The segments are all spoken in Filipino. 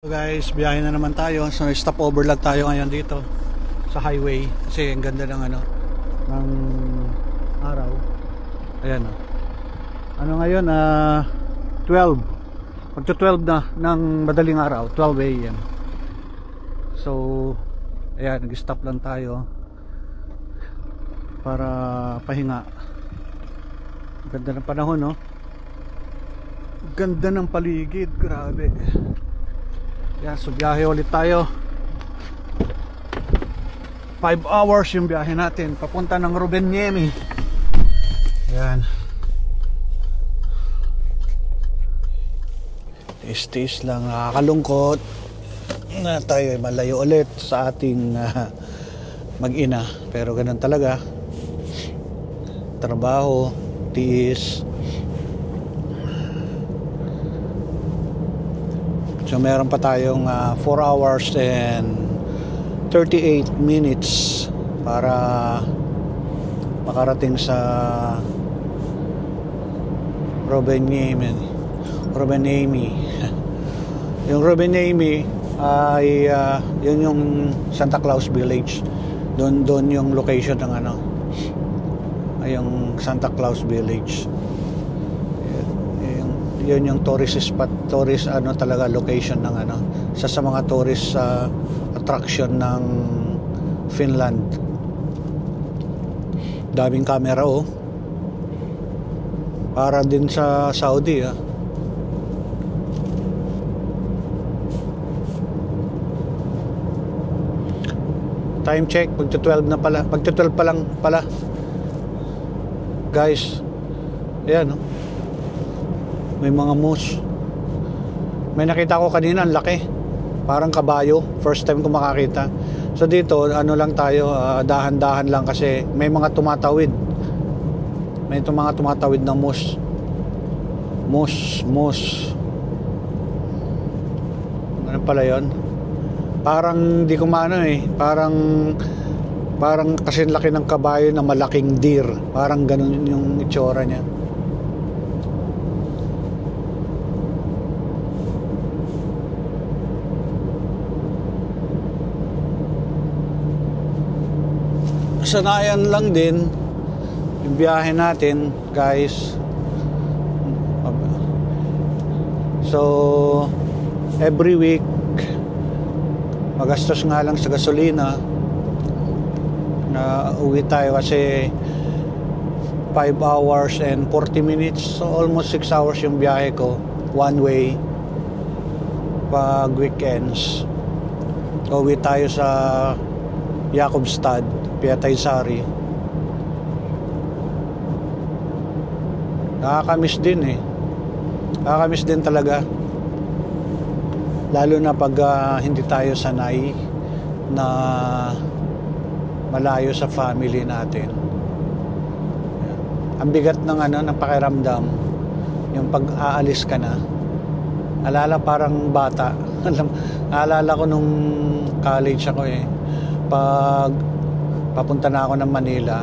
So guys, biyahe na naman tayo. So stop over lang tayo ngayon dito sa highway kasi ang ganda ng ng araw. Ayan oh. Ano ngayon 12. Magto 12 na ng madaling araw, 12 AM. So ayan, nag-stop lang tayo para pahinga. Ganda ng panahon, no? Ganda ng paligid, grabe. Yan, so biyahe ulit tayo. 5 hours yung biyahe natin papunta ng Rovaniemi. Yan. Tis-tis lang, nakakalungkot na tayo ay malayo ulit sa ating mag-ina. Pero ganun talaga. Trabaho, tiis. So meron pa tayong 4 hours and 38 minutes para makarating sa Rovaniemi. Yung Rovaniemi ay yun yung Santa Claus Village. Doon yung location ng ay yung Santa Claus Village. Yun yung tourist spot, talaga location ng sa mga tourist attraction ng Finland. Daming camera para din sa Saudi Time check, magto 12 na pala. Magto 12 pa lang pala. Guys, ayan may mga moose. May nakita ko kanina, ang laki. Parang kabayo. First time ko makakita. So dito, lang tayo, dahan-dahan lang kasi may mga tumatawid. May mga tumatawid ng moose. Moose. Ano pala yun? Parang di ko maano Parang kasi laki ng kabayo na malaking deer. Parang ganun yung itsura niya. Sanayan lang din yung biyahe natin, guys. So every week magastos nga lang sa gasolina na uwi tayo kasi 5 hours and 40 minutes, so almost 6 hours yung biyahe ko one way pag weekends. Uwi tayo sa Jakobstad, Pietarsaari. Nakakamiss din Nakakamiss din talaga. Lalo na pag hindi tayo sanay na malayo sa family natin. Ang bigat ng ng pakiramdam yung pag-aalis ka na. Alala parang bata. Alala ko nung college ako pag papunta na ako ng Manila,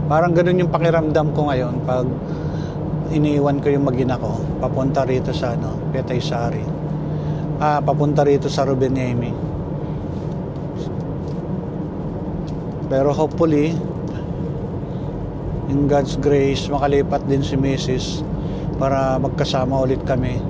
parang ganun yung pakiramdam ko ngayon pag iniwan ko yung mag-ina ko papunta rito sa Pietarsaari, papunta rito sa Rovaniemi. Pero hopefully in God's grace makalipat din si Mrs. para magkasama ulit kami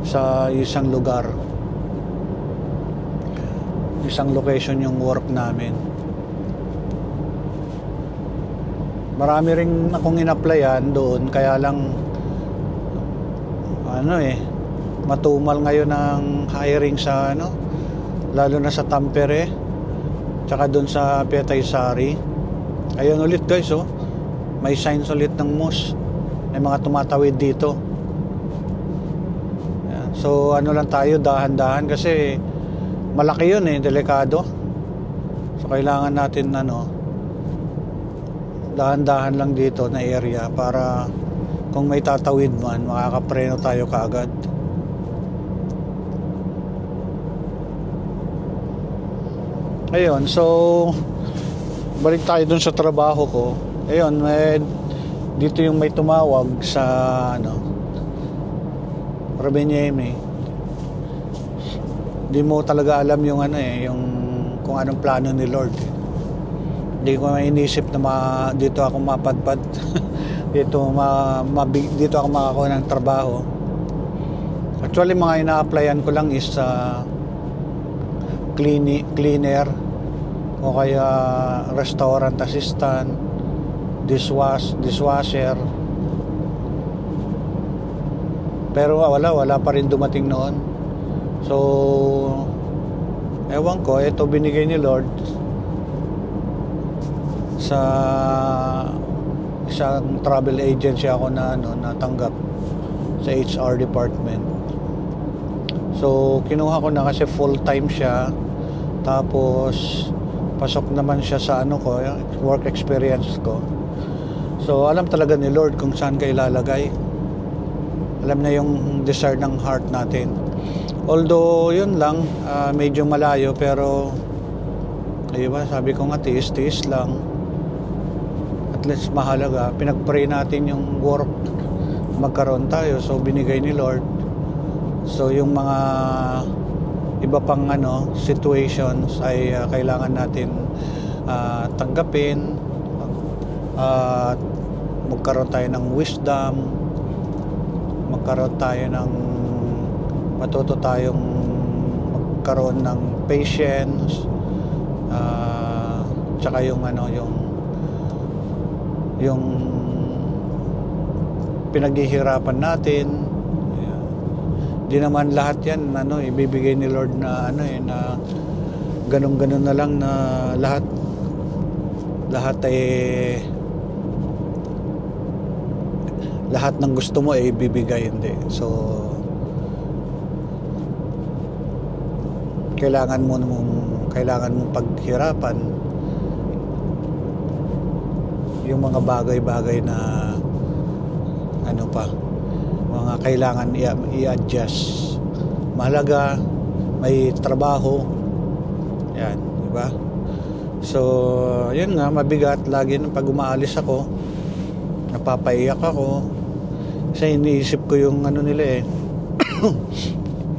sa isang lugar, isang location yung work namin. Marami rin akong in-applyan doon, kaya lang matumal ngayon ang hiring sa lalo na sa Tampere tsaka doon sa Pietarsaari. Ayun ulit guys, may signs ulit ng moose. May mga tumatawid dito. Yan. So lang tayo, dahan-dahan kasi malaki yun delikado. So kailangan natin dahan-dahan lang dito na area para kung may tatawid man, makakapreno tayo kaagad. Ayun, so balik tayo dun sa trabaho ko. Ayun, dito yung may tumawag sa Rovaniemi. Di mo talaga alam yung ano yung kung anong plano ni Lord. Hindi ko mainisip na dito ako mapadpad. Dito ako makakuha ng trabaho. Actually, mga ina-applyan ko lang is cleaner o kaya restaurant assistant, dishwasher. Pero wala pa rin dumating noon. So ewan ko, ito binigay ni Lord sa isang travel agency ako na natanggap sa HR department. So kinuha ko na kasi full time siya, tapos pasok naman siya sa work experience ko. So alam talaga ni Lord kung saan ka ilalagay. Alam na yung desire ng heart natin. Although yun lang, medyo malayo, pero diba, sabi ko nga tiis lang. At least mahalaga, pinag-pray natin yung work magkaroon tayo. So binigay ni Lord. So yung mga iba pang situations ay kailangan natin tanggapin, magkaroon tayo ng wisdom, magkaroon tayo ng matuto tayong magkaroon ng patience, tsaka yung pinaghihirapan natin. Di naman lahat yan ibibigay ni Lord na na ganun na lang na lahat ng gusto mo ay ibibigay, hindi. So kailangan mong paghirapan yung mga bagay-bagay na mga kailangan i-adjust. Mahalaga may trabaho, yan, di ba? So yun nga, mabigat lagi pag umaalis ako, napapaiyak ako kasi iniisip ko yung nila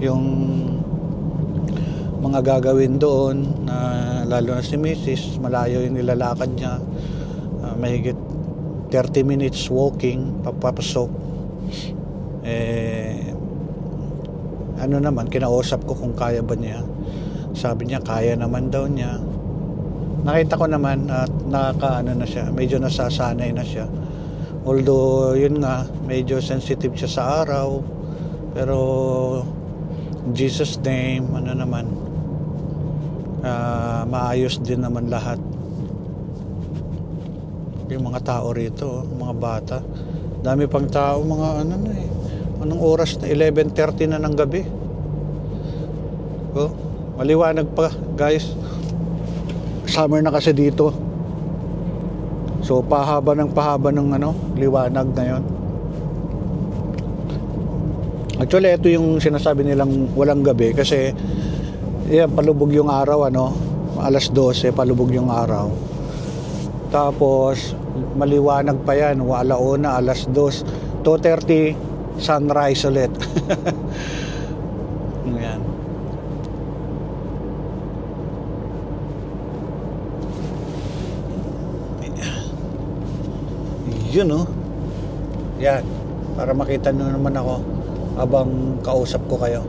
yung mga gagawin doon, lalo na si Mrs. Malayo yung nilalakad niya, mahigit 30 minutes walking papasok. Naman, kinausap ko kung kaya ba niya. Sabi niya kaya naman daw niya. Nakita ko naman at na siya, medyo nasasanay na siya. Although yun nga, medyo sensitive siya sa araw, pero in Jesus name maayos din naman lahat. Yung mga tao rito, mga bata, dami pang tao, mga anong oras na, 11:30 na ng gabi. Maliwanag pa, guys. Summer na kasi dito, so pahaba ng liwanag ngayon. Actually, ito yung sinasabi nilang walang gabi kasi palubog yung araw, alas 12 palubog yung araw. Tapos maliwanag pa yan, alauna, alas 2, 2:30 sunrise ulit. Yan. Yun yan, para makita nyo naman ako habang kausap ko kayo.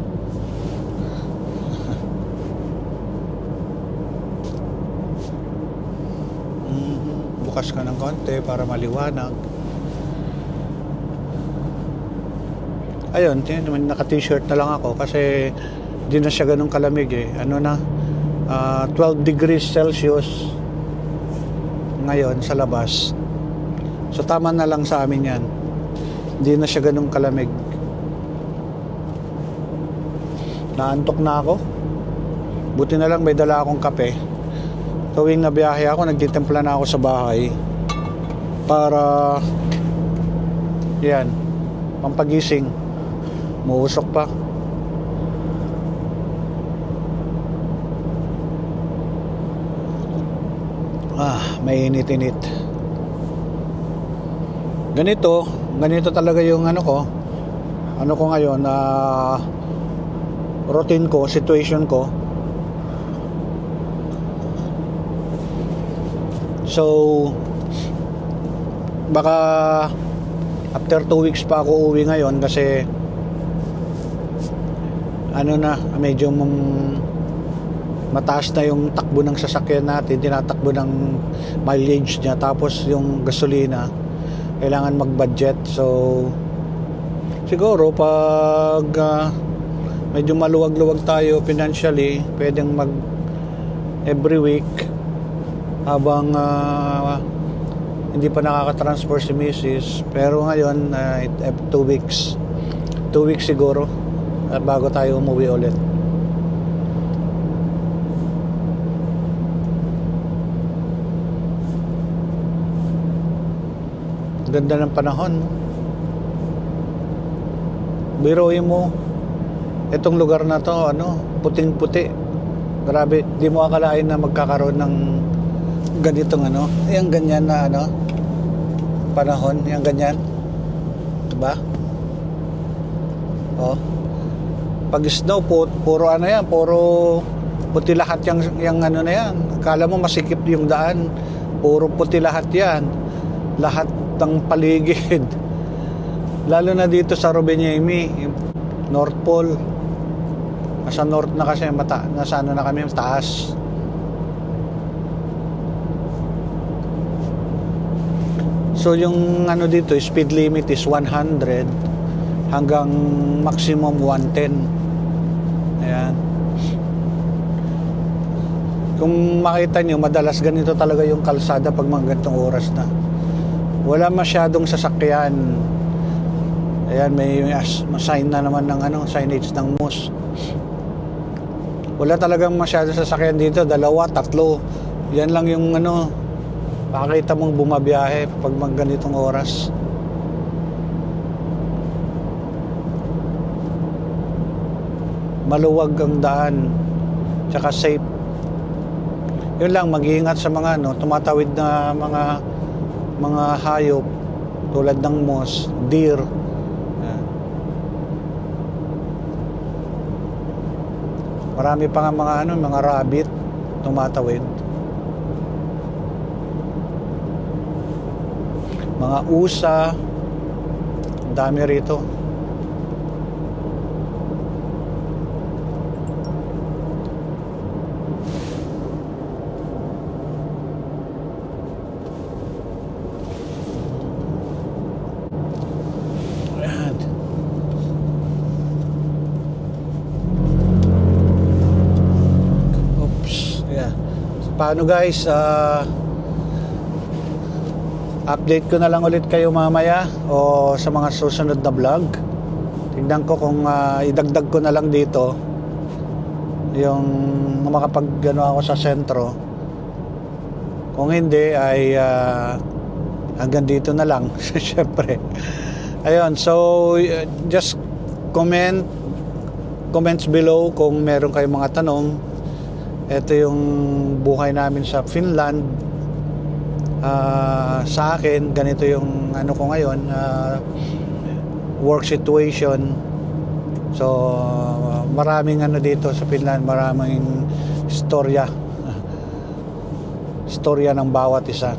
Bukas ka ng konti para maliwanag. Ayun, naka-t-shirt na lang ako kasi di na siya ganun kalamig 12 degrees Celsius ngayon sa labas. So tama na lang sa amin yan. Di na siya ganun kalamig. Naantok na ako. Buti na lang may dala akong kape. Tuwing nabiyahe ako, nagtitimpla na ako sa bahay para pampagising. Muusok pa. Mainit-init. Ganito talaga yung ko ngayon, routine ko, situation ko. So baka after 2 weeks pa ako uwi ngayon kasi ano na, medyo mataas na yung takbo ng sasakyan natin, tinatakbo ng mileage niya, tapos yung gasolina kailangan mag-budget. So siguro pag medyo maluwag-luwag tayo financially, pwedeng mag every week habang hindi pa nakaka-transfer si Mrs. Pero ngayon 2 weeks 2 weeks siguro bago tayo umuwi ulit. Ganda ng panahon. Biruin mo, itong lugar na to, puting-puti. Grabe, di mo akalain na magkakaroon ng ganitong yung ganyan na panahon, yung ganyan. Diba? Oh. Pag snow, puro yan, puro puti lahat yung na yan. Akala mo masikip yung daan, puro puti lahat yan. Lahat ng paligid. Lalo na dito sa Robeniemi, North Pole. Nasa north na kasi, nasa na kami, taas. So yung dito, speed limit is 100 hanggang maximum 110. Ayan. Kung makita nyo, madalas ganito talaga yung kalsada pag mga ganitong oras na. Wala masyadong sasakyan. Ayan, may sign na naman ng signage ng MOS. Wala talagang masyadong sasakyan dito, 2, 3. Yan lang yung makakita mong bumabiyahe pag mga ganitong oras. Maluwag ang daan, tsaka safe. Yun lang, mag-iingat sa mga tumatawid na mga hayop tulad ng moose, deer. Marami pa nga mga rabbit tumatawid. Mga usa, dami rito. Paano guys, update ko na lang ulit kayo mamaya o sa mga susunod na vlog. Tignan ko kung idagdag ko na lang dito yung makapag-ako sa sentro. Kung hindi ay hanggang dito na lang. Syempre. Ayun, so just comments below kung meron kayong mga tanong. Ito yung buhay namin sa Finland. Sa akin, ganito yung ko ngayon, work situation. So maraming dito sa Finland, maraming istorya ng bawat isa.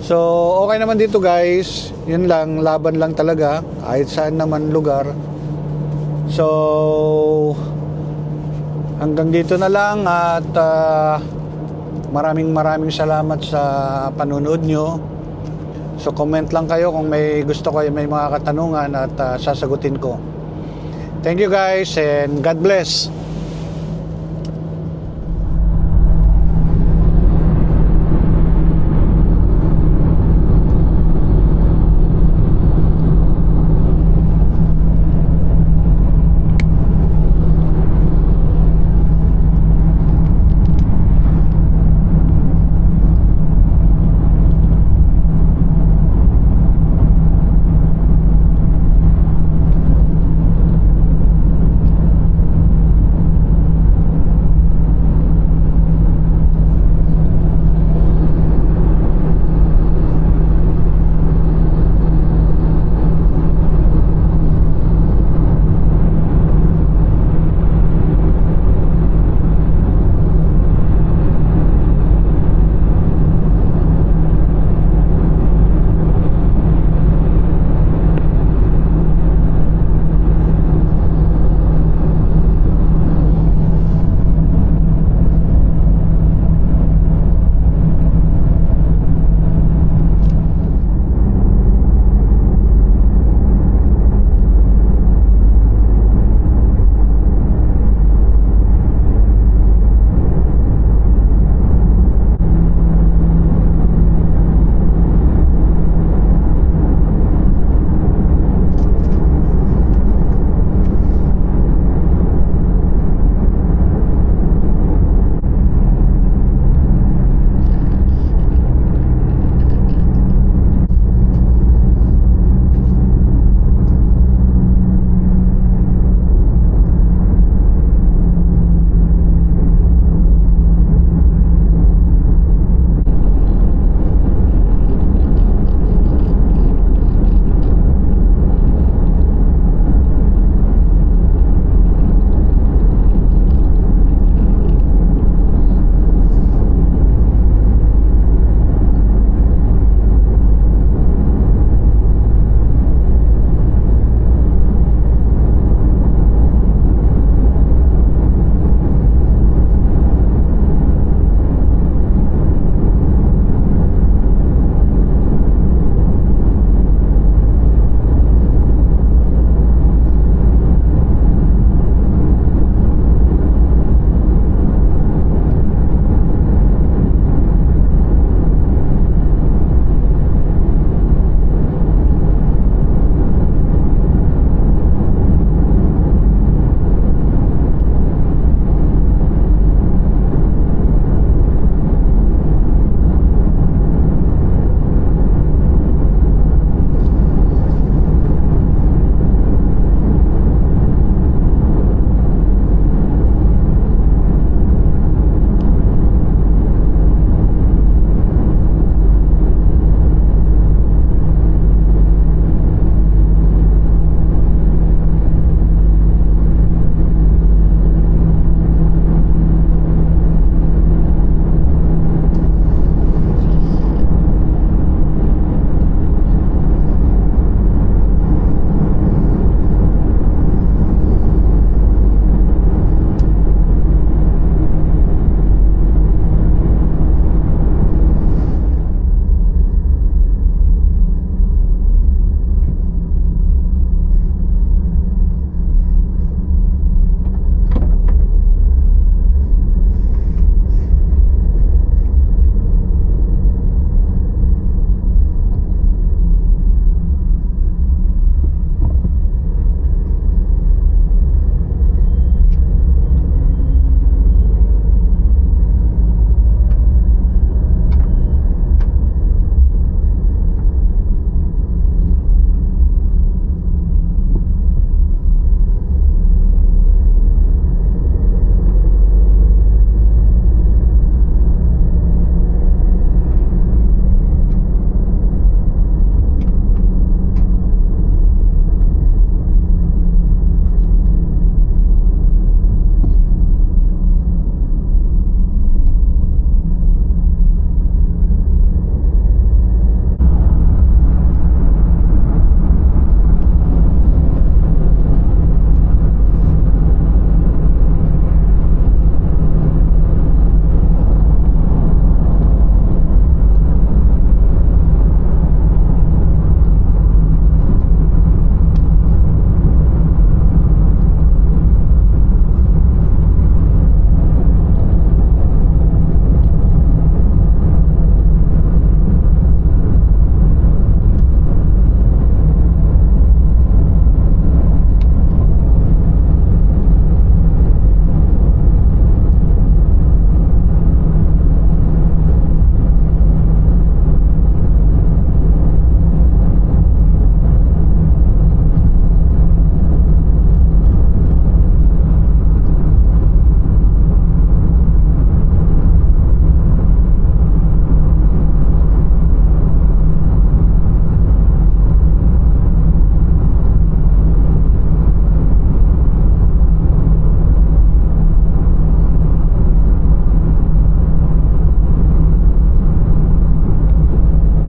So okay naman dito guys. Yun lang, laban lang talaga kahit saan naman lugar. So hanggang dito na lang at maraming salamat sa panunod nyo. So comment lang kayo kung may gusto kayo, may mga katanungan at sasagutin ko. Thank you guys and God bless.